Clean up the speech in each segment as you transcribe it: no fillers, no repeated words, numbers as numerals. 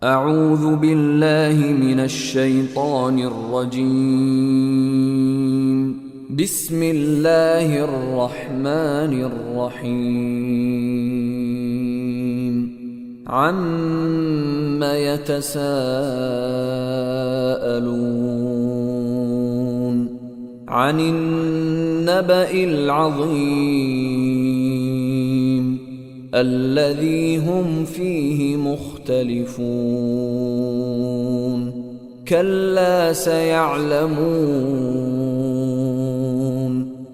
أعوذ بالله من الشيطان الرجيم. بسم الله الرحمن الرحيم. عَمَّ يتساءلون عن النبأ العظيم الذي هم فيه مختلفون كلا سيعلمون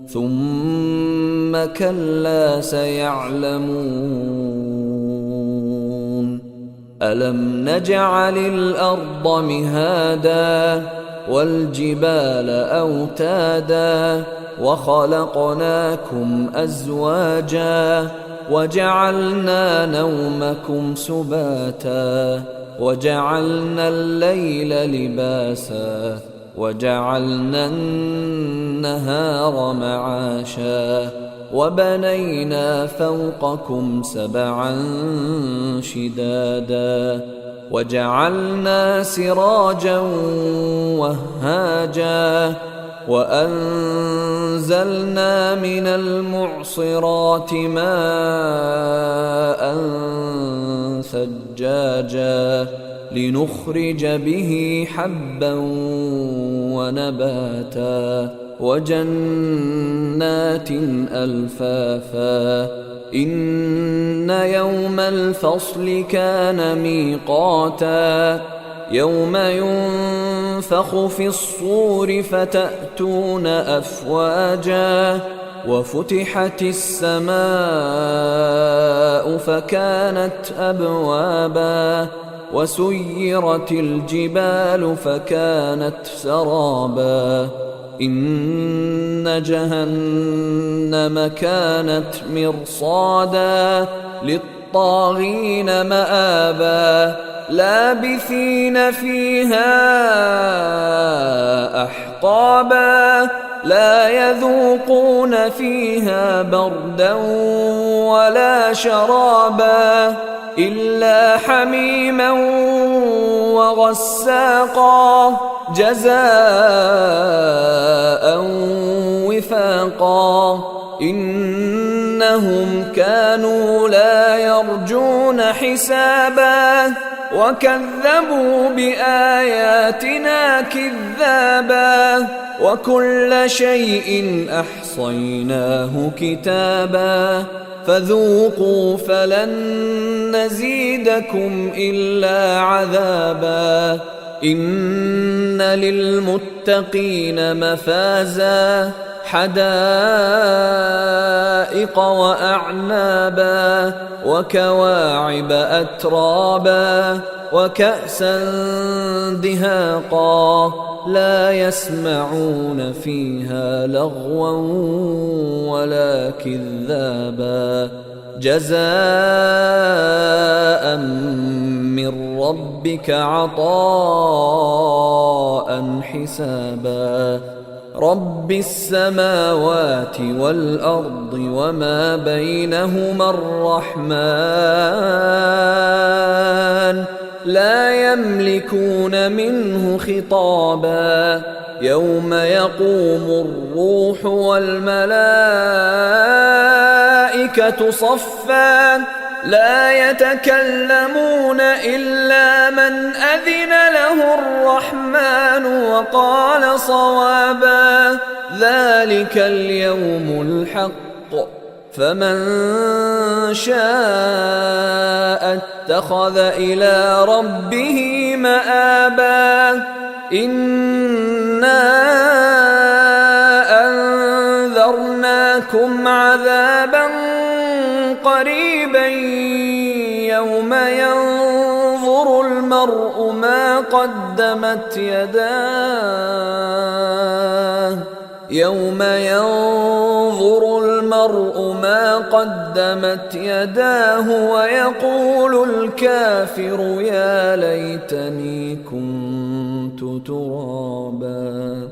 ثم كلا سيعلمون ألم نجعل الأرض مهادا والجبال أوتادا وخلقناكم أزواجا وجعلنا نومكم سباتا وجعلنا الليل لباسا وجعلنا النهار معاشا وبنينا فوقكم سبعا شدادا وجعلنا سراجا وهاجا وأنزلنا من المعصرات ماء ثجاجا لنخرج به حبا ونباتا وجنات ألفافا إن يوم الفصل كان ميقاتا يوم ينفخ في الصور فتأتون أفواجا وفتحت السماء فكانت أبوابا وسيرت الجبال فكانت سرابا إن جهنم كانت مرصادا للطاغين مآبا لابثين فيها أحقابا لا يذوقون فيها بردا ولا شرابا إلا حميما وغساقا جزاء وفاقا إنهم كانوا لا يرجون حسابا وكذبوا بآياتنا كذابا وكل شيء أحصيناه كتابا فذوقوا فلن نزيدكم إلا عذابا إن للمتقين مفازا حدائق وأعنابا وكواعب أترابا وكأسا دهاقا لا يسمعون فيها لغوا ولا كذابا جزاء من ربك عطاء حسابا رب السماوات والأرض وما بينهما الرحمن لا يملكون منه خطابا يوم يقوم الروح والملائكة صفا لا يتكلمون إلا من أذن له الرحمن وقال صوابا ذلك اليوم الحق فمن شاء اتخذ إلى ربه مآبا إنا أنذرناكم عذابا قريبا يوم ينظر المرء ما قدمت يداه يوم ينظر المرء ما قدمت يداه ويقول الكافر يا ليتني كنت ترابا.